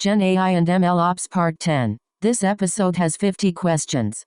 GenAI and MLOps Part 10. This episode has 50 questions.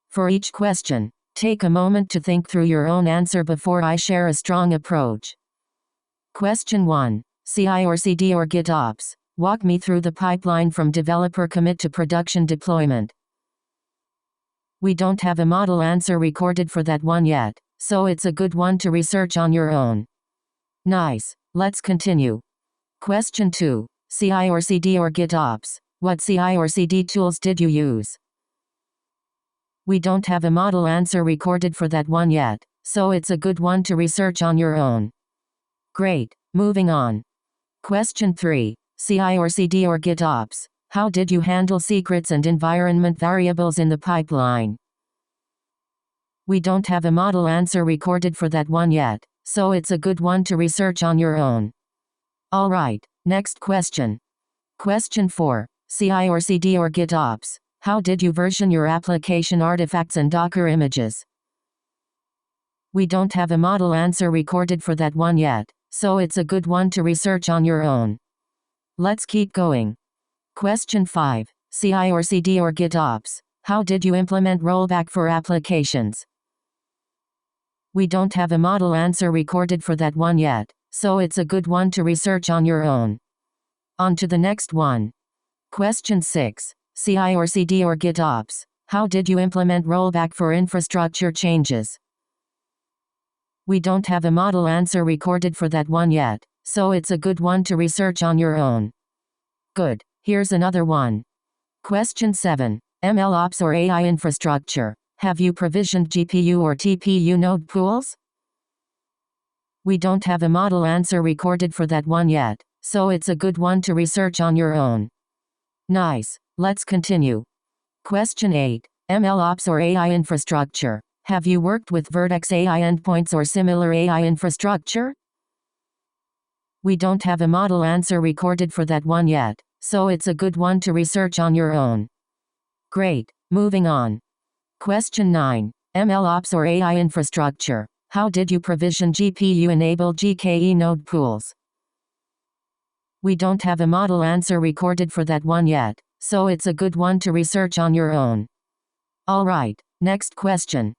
For each question, take a moment to think through your own answer before I share a strong approach. Question 1. CI or CD or GitOps? Walk me through the pipeline from developer commit to production deployment. We don't have a model answer recorded for that one yet, so it's a good one to research on your own. Nice. Let's continue. Question 2. CI or CD or GitOps? What CI or CD tools did you use? We don't have a model answer recorded for that one yet, so it's a good one to research on your own. Great. Moving on. Question 3. CI or CD or GitOps? How did you handle secrets and environment variables in the pipeline? We don't have a model answer recorded for that one yet, so it's a good one to research on your own. Alright, next question. Question 4. CI or CD or GitOps? How did you version your application artifacts and Docker images? We don't have a model answer recorded for that one yet, so it's a good one to research on your own. Let's keep going. Question 5. CI or CD or GitOps? How did you implement rollback for applications? We don't have a model answer recorded for that one yet, so it's a good one to research on your own. On to the next one. Question 6. CI or CD or GitOps? How did you implement rollback for infrastructure changes? We don't have a model answer recorded for that one yet, so it's a good one to research on your own. Good. Here's another one. Question 7. MLOps or AI infrastructure? Have you provisioned GPU or TPU node pools? We don't have a model answer recorded for that one yet, so it's a good one to research on your own. Nice. Let's continue. Question 8. MLOps or AI infrastructure? Have you worked with Vertex AI endpoints or similar AI infrastructure? We don't have a model answer recorded for that one yet, so it's a good one to research on your own. Great. Moving on. Question 9. MLOps or AI infrastructure? How did you provision GPU-enabled GKE node pools? We don't have a model answer recorded for that one yet, so it's a good one to research on your own. Alright, next question.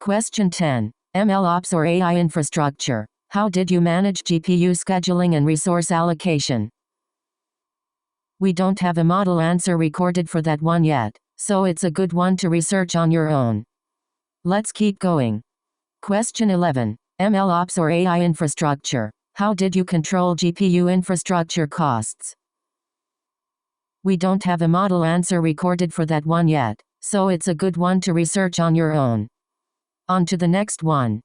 Question 10. MLOps or AI infrastructure? How did you manage GPU scheduling and resource allocation? We don't have a model answer recorded for that one yet, so it's a good one to research on your own. Let's keep going. Question 11. MLOps or AI infrastructure? How did you control GPU infrastructure costs? We don't have a model answer recorded for that one yet, so it's a good one to research on your own. On to the next one.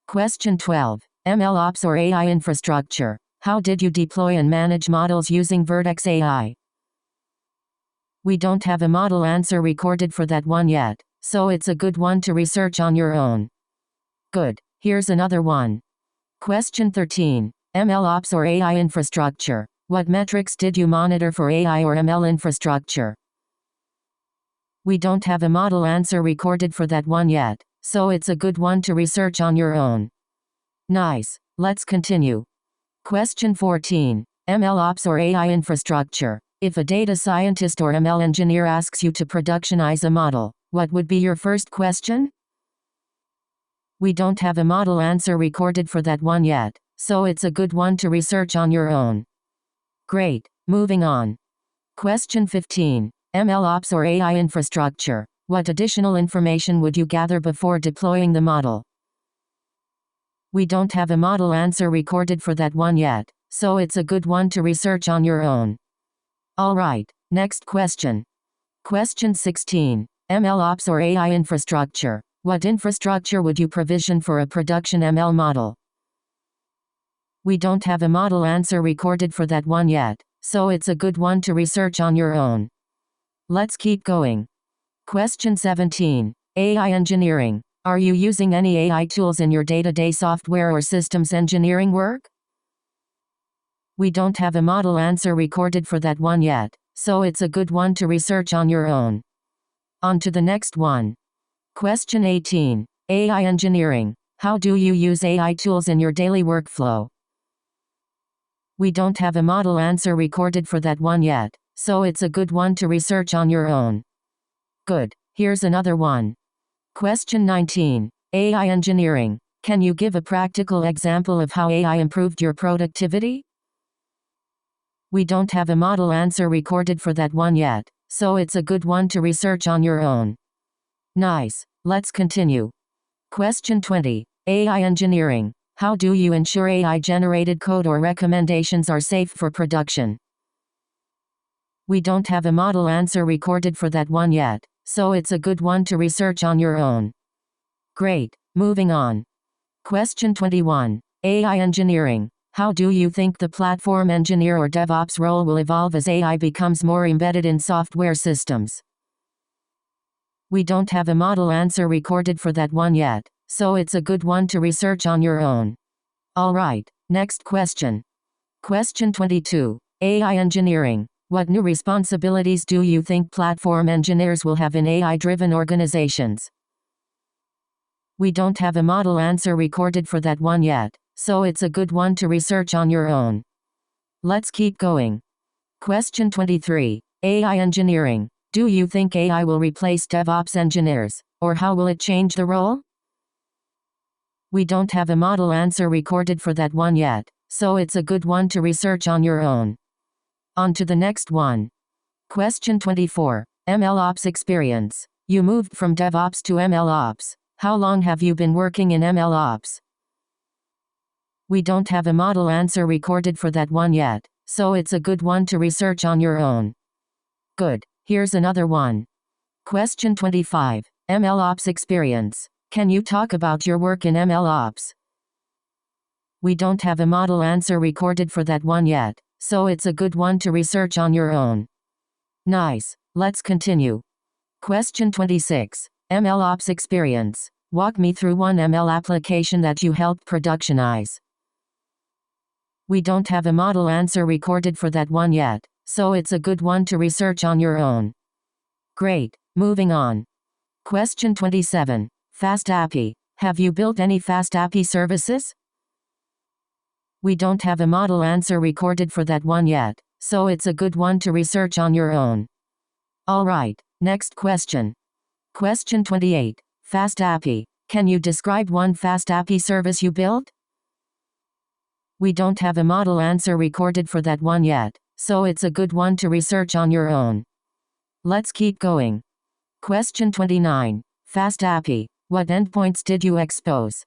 Question 12. MLOps or AI infrastructure? How did you deploy and manage models using Vertex AI? We don't have a model answer recorded for that one yet, so it's a good one to research on your own. Good. Here's another one. Question 13. MLOps or AI infrastructure? What metrics did you monitor for AI or ML infrastructure? We don't have a model answer recorded for that one yet, so it's a good one to research on your own. Nice. Let's continue. Question 14. MLOps or AI infrastructure? If a data scientist or ML engineer asks you to productionize a model, what would be your first question? We don't have a model answer recorded for that one yet, so it's a good one to research on your own. Great. Moving on. Question 15. MLOps or AI infrastructure? What additional information would you gather before deploying the model? We don't have a model answer recorded for that one yet, so it's a good one to research on your own. Alright, next question. Question 16. MLOps or AI infrastructure? What infrastructure would you provision for a production ML model? We don't have a model answer recorded for that one yet, so it's a good one to research on your own. Let's keep going. Question 17. AI engineering. Are you using any AI tools in your day-to-day software or systems engineering work? We don't have a model answer recorded for that one yet, so it's a good one to research on your own. On to the next one. Question 18. AI engineering. How do you use AI tools in your daily workflow? We don't have a model answer recorded for that one yet, so it's a good one to research on your own. Good. Here's another one. Question 19. AI engineering. Can you give a practical example of how AI improved your productivity? We don't have a model answer recorded for that one yet, so it's a good one to research on your own. Nice. Let's continue. Question 20. AI engineering. How do you ensure AI-generated code or recommendations are safe for production? We don't have a model answer recorded for that one yet, so it's a good one to research on your own. Great. Moving on. Question 21. AI engineering. How do you think the platform engineer or DevOps role will evolve as AI becomes more embedded in software systems? We don't have a model answer recorded for that one yet, so it's a good one to research on your own. Alright, next question. Question 22. AI engineering. What new responsibilities do you think platform engineers will have in AI-driven organizations? We don't have a model answer recorded for that one yet, so it's a good one to research on your own. Let's keep going. Question 23. AI engineering. Do you think AI will replace DevOps engineers, or how will it change the role? We don't have a model answer recorded for that one yet, so it's a good one to research on your own. On to the next one. Question 24. MLOps experience. You moved from DevOps to MLOps. How long have you been working in MLOps? We don't have a model answer recorded for that one yet, so it's a good one to research on your own. Good. Here's another one. Question 25. MLOps experience. Can you talk about your work in MLOps? We don't have a model answer recorded for that one yet, so it's a good one to research on your own. Nice. Let's continue. Question 26. MLOps experience. Walk me through one ML application that you helped productionize. We don't have a model answer recorded for that one yet, so it's a good one to research on your own. Great. Moving on. Question 27. Fast API. Have you built any Fast API services? We don't have a model answer recorded for that one yet, so it's a good one to research on your own. Alright, next question. Question 28. Fast API. Can you describe one Fast API service you built? We don't have a model answer recorded for that one yet, so it's a good one to research on your own. Let's keep going. Question 29. Fast API. What endpoints did you expose?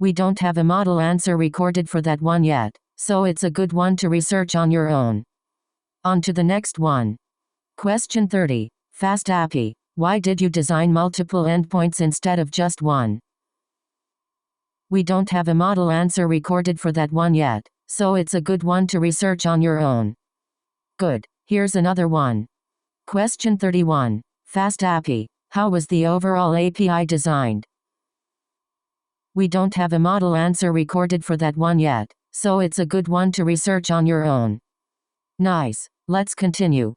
We don't have a model answer recorded for that one yet, so it's a good one to research on your own. On to the next one. Question 30. Fast API. Why did you design multiple endpoints instead of just one? We don't have a model answer recorded for that one yet, so it's a good one to research on your own. Good. Here's another one. Question 31. Fast API. How was the overall API designed? We don't have a model answer recorded for that one yet, so it's a good one to research on your own. Nice. Let's continue.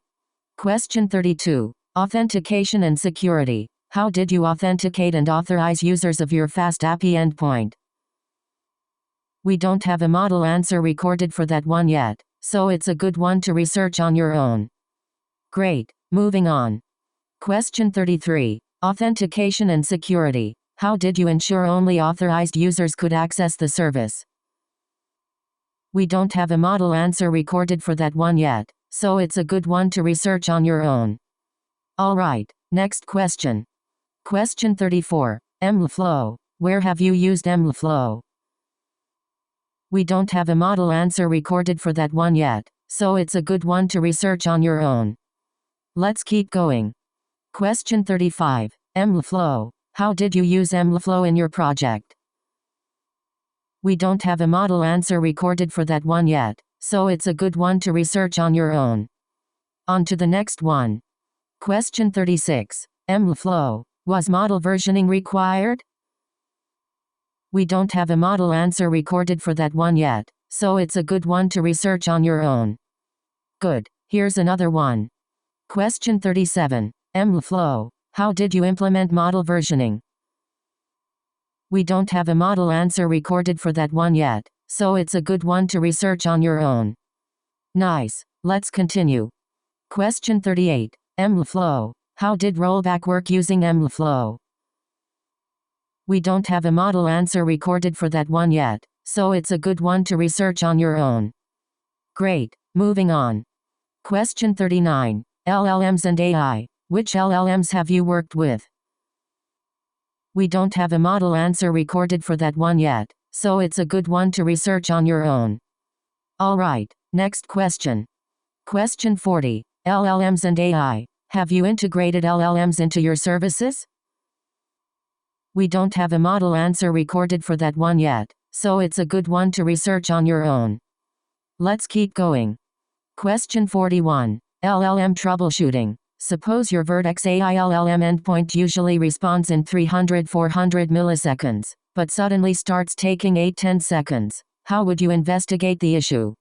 Question 32. Authentication and security. How did you authenticate and authorize users of your Fast API endpoint? We don't have a model answer recorded for that one yet, so it's a good one to research on your own. Great. Moving on. Question 33. Authentication and security. How did you ensure only authorized users could access the service? We don't have a model answer recorded for that one yet, so it's a good one to research on your own. Alright, next question. Question 34. MLflow. Where have you used MLflow? We don't have a model answer recorded for that one yet, so it's a good one to research on your own. Let's keep going. Question 35. MLflow. How did you use MLflow in your project? We don't have a model answer recorded for that one yet, so it's a good one to research on your own. On to the next one. Question 36. MLflow. Was model versioning required? We don't have a model answer recorded for that one yet, so it's a good one to research on your own. Good. Here's another one. Question 37. MLflow. How did you implement model versioning? We don't have a model answer recorded for that one yet, so it's a good one to research on your own. Nice. Let's continue. Question 38. MLflow. How did rollback work using MLflow? We don't have a model answer recorded for that one yet, so it's a good one to research on your own. Great. Moving on. Question 39. LLMs and AI. Which LLMs have you worked with? We don't have a model answer recorded for that one yet, so it's a good one to research on your own. Alright, next question. Question 40. LLMs and AI. Have you integrated LLMs into your services? We don't have a model answer recorded for that one yet, so it's a good one to research on your own. Let's keep going. Question 41. LLM troubleshooting. Suppose your Vertex AI LLM endpoint usually responds in 300-400 milliseconds, but suddenly starts taking 8-10 seconds. How would you investigate the issue?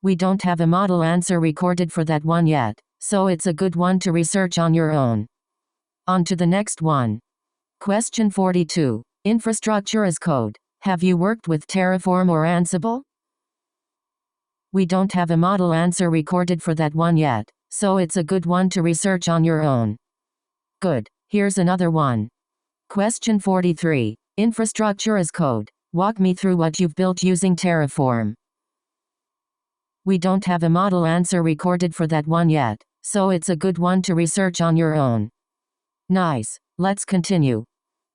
We don't have a model answer recorded for that one yet, so it's a good one to research on your own. On to the next one. Question 42. Infrastructure as code. Have you worked with Terraform or Ansible? We don't have a model answer recorded for that one yet, so it's a good one to research on your own. Good. Here's another one. Question 43. Infrastructure as code. Walk me through what you've built using Terraform. We don't have a model answer recorded for that one yet, so it's a good one to research on your own. Nice. Let's continue.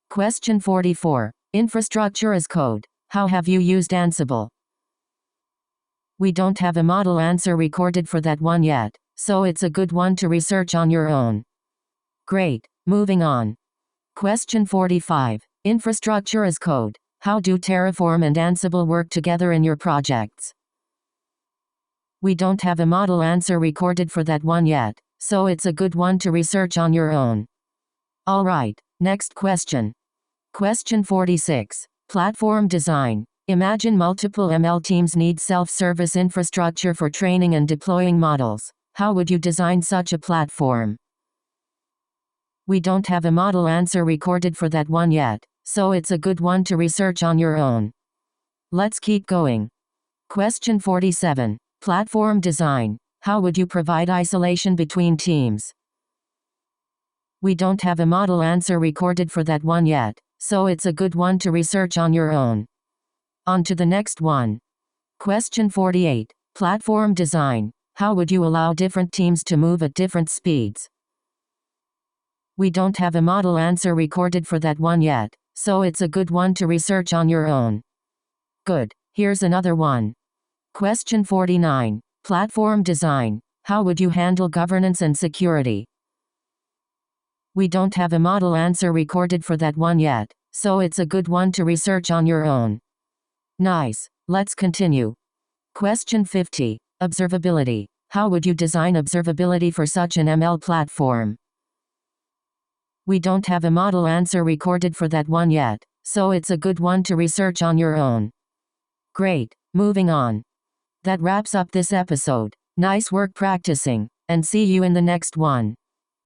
Question 44. Infrastructure as code. How have you used Ansible? We don't have a model answer recorded for that one yet, so it's a good one to research on your own. Great. Moving on. Question 45. Infrastructure as code. How do Terraform and Ansible work together in your projects? We don't have a model answer recorded for that one yet, so it's a good one to research on your own. Alright, next question. Question 46. Platform design. Imagine multiple ML teams need self-service infrastructure for training and deploying models. How would you design such a platform? We don't have a model answer recorded for that one yet, so it's a good one to research on your own. Let's keep going. Question 47. Platform design. How would you provide isolation between teams? We don't have a model answer recorded for that one yet, so it's a good one to research on your own. On to the next one. Question 48. Platform design. How would you allow different teams to move at different speeds? We don't have a model answer recorded for that one yet, so it's a good one to research on your own. Good. Here's another one. Question 49. Platform design. How would you handle governance and security? We don't have a model answer recorded for that one yet, so it's a good one to research on your own. Nice. Let's continue. Question 50. Observability. How would you design observability for such an ML platform? We don't have a model answer recorded for that one yet, so it's a good one to research on your own. Great. Moving on. That wraps up this episode. Nice work practicing, and see you in the next one.